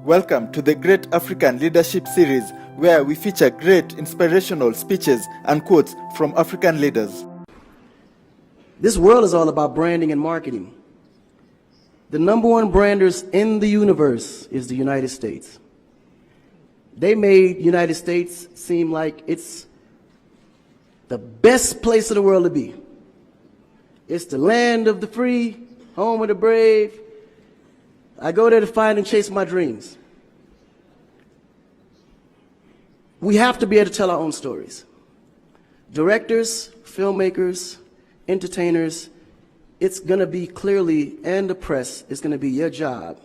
Welcome to the Great African Leadership Series, where we feature great inspirational speeches and quotes from African leaders. This world is all about branding and marketing. The number one branders in the universe is the United States. They made the United States seem like it's the best place in the world to be. It's the land of the free, home of the brave. I go there to find and chase my dreams. We have to be able to tell our own stories. Directors, filmmakers, entertainers, it's going to be clearly, and the press, it's going to be your job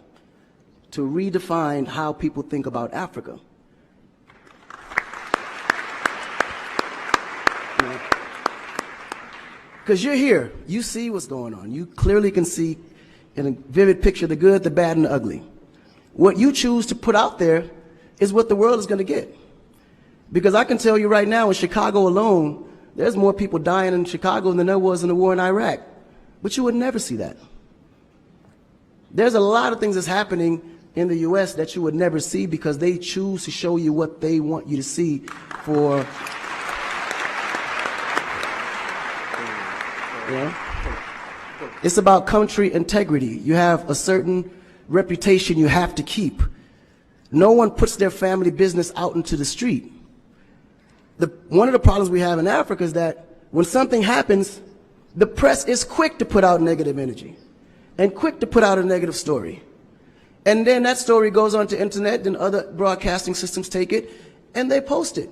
to redefine how people think about Africa. Because you're here, you see what's going on. You clearly can see in a vivid picture the good, the bad, and the ugly. What you choose to put out there is what the world is going to get. Because I can tell you right now, in Chicago alone, there's more people dying in Chicago than there was in the war in Iraq. But you would never see that. There's a lot of things that's happening in the U.S. that you would never see because they choose to show you what they want you to see for, It's about country integrity. You have a certain reputation you have to keep. No one puts their family business out into the street. One of the problems we have in Africa is that when something happens, the press is quick to put out negative energy and quick to put out a negative story. And then that story goes on to internet, and other broadcasting systems take it and they post it.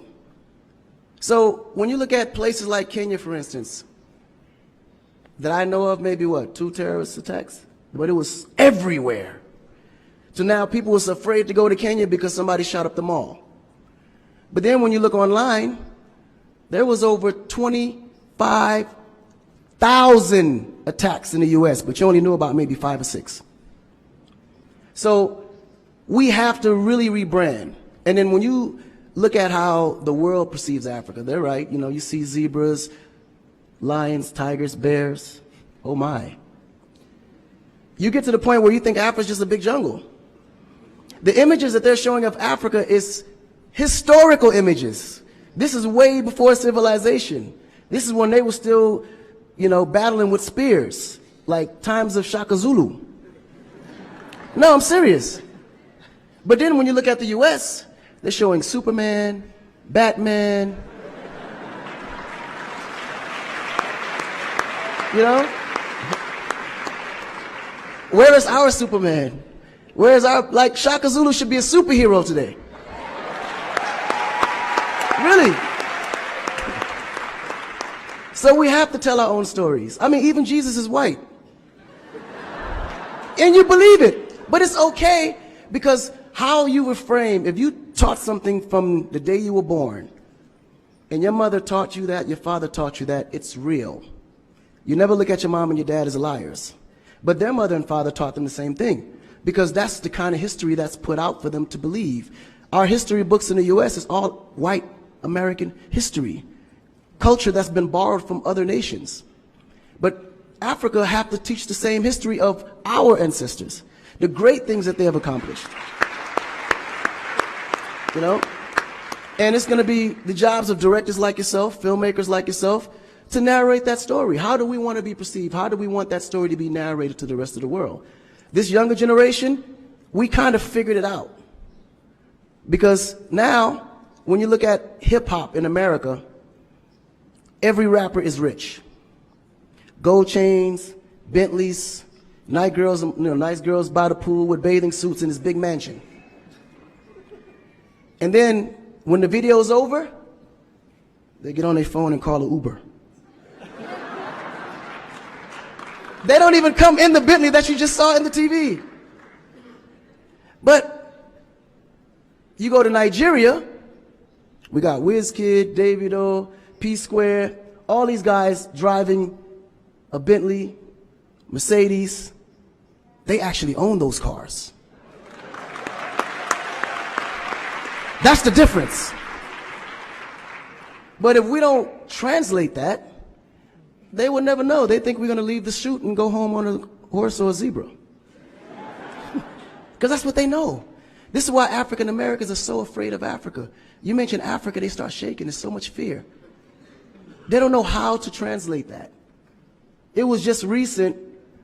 So when you look at places like Kenya, for instance, that I know of, maybe 2 terrorist attacks, but it was everywhere. So now people was afraid to go to Kenya because somebody shot up the mall. But then when you look online, there was over 25,000 attacks in the US, but you only knew about maybe 5 or 6. So we have to really rebrand. And then when you look at how the world perceives Africa, they're right. You know, you see zebras, lions, tigers, bears. Oh my. You get to the point where you think Africa's just a big jungle. The images that they're showing of Africa is historical images. This is way before civilization. This is when they were still, battling with spears, like times of Shaka Zulu. No, I'm serious. But then when you look at the US, they're showing Superman, Batman, Where is our Superman? Where is our, Shaka Zulu should be a superhero today. Really. So we have to tell our own stories. I mean, even Jesus is white. And you believe it. But it's okay, because how you were framed, if you taught something from the day you were born, and your mother taught you that, your father taught you that, it's real. You never look at your mom and your dad as liars. But their mother and father taught them the same thing, because that's the kind of history that's put out for them to believe. Our history books in the U.S. is all white American history, culture that's been borrowed from other nations. But Africa have to teach the same history of our ancestors, the great things that they have accomplished. And it's going to be the jobs of directors like yourself, filmmakers like yourself, to narrate that story. How do we want to be perceived? How do we want that story to be narrated to the rest of the world? This younger generation, we kind of figured it out. Because now, when you look at hip-hop in America, every rapper is rich. Gold chains, Bentleys, nice girls by the pool with bathing suits in this big mansion. And then, when the video's over, they get on their phone and call an Uber. They don't even come in the Bentley that you just saw in the TV. But you go to Nigeria, we got Wizkid, Davido, P-Square, all these guys driving a Bentley, Mercedes. They actually own those cars. That's the difference. But if we don't translate that, they will never know. They think we're going to leave the shoot and go home on a horse or a zebra. Because that's what they know. This is why African Americans are so afraid of Africa. You mention Africa, they start shaking. There's so much fear. They don't know how to translate that. It was just recent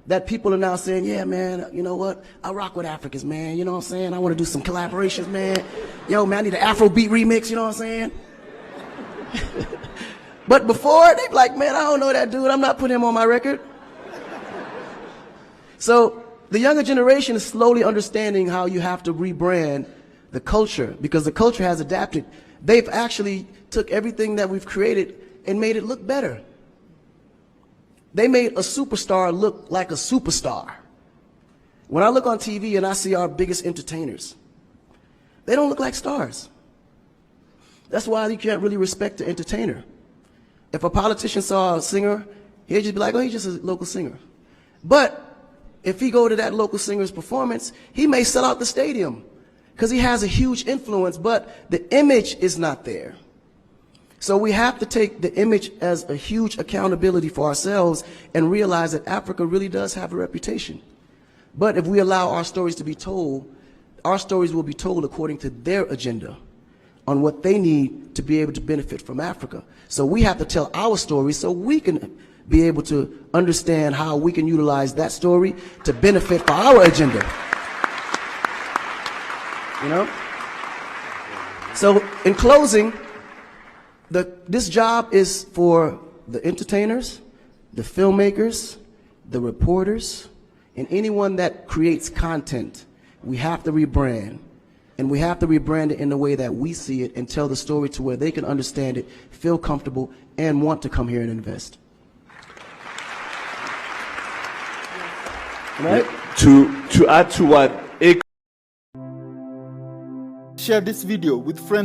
that people are now saying, yeah, man, you know what? I rock with Africans, man. You know what I'm saying? I want to do some collaborations, man. Yo, man, I need an Afrobeat remix, you know what I'm saying? But before, they'd be like, man, I don't know that dude. I'm not putting him on my record. So the younger generation is slowly understanding how you have to rebrand the culture, because the culture has adapted. They've actually took everything that we've created and made it look better. They made a superstar look like a superstar. When I look on TV and I see our biggest entertainers, they don't look like stars. That's why you can't really respect the entertainer. If a politician saw a singer, he'd just be like, oh, he's just a local singer. But if he go to that local singer's performance, he may sell out the stadium because he has a huge influence, but the image is not there. So we have to take the image as a huge accountability for ourselves and realize that Africa really does have a reputation. But if we allow our stories to be told, our stories will be told according to their agenda on what they need to be able to benefit from Africa. So we have to tell our story so we can be able to understand how we can utilize that story to benefit for our agenda. You know? So in closing, this job is for the entertainers, the filmmakers, the reporters, and anyone that creates content. We have to rebrand. And we have to rebrand it in the way that we see it and tell the story to where they can understand it, feel comfortable, and want to come here and invest. Right? To add to what Akon Share this video with friends.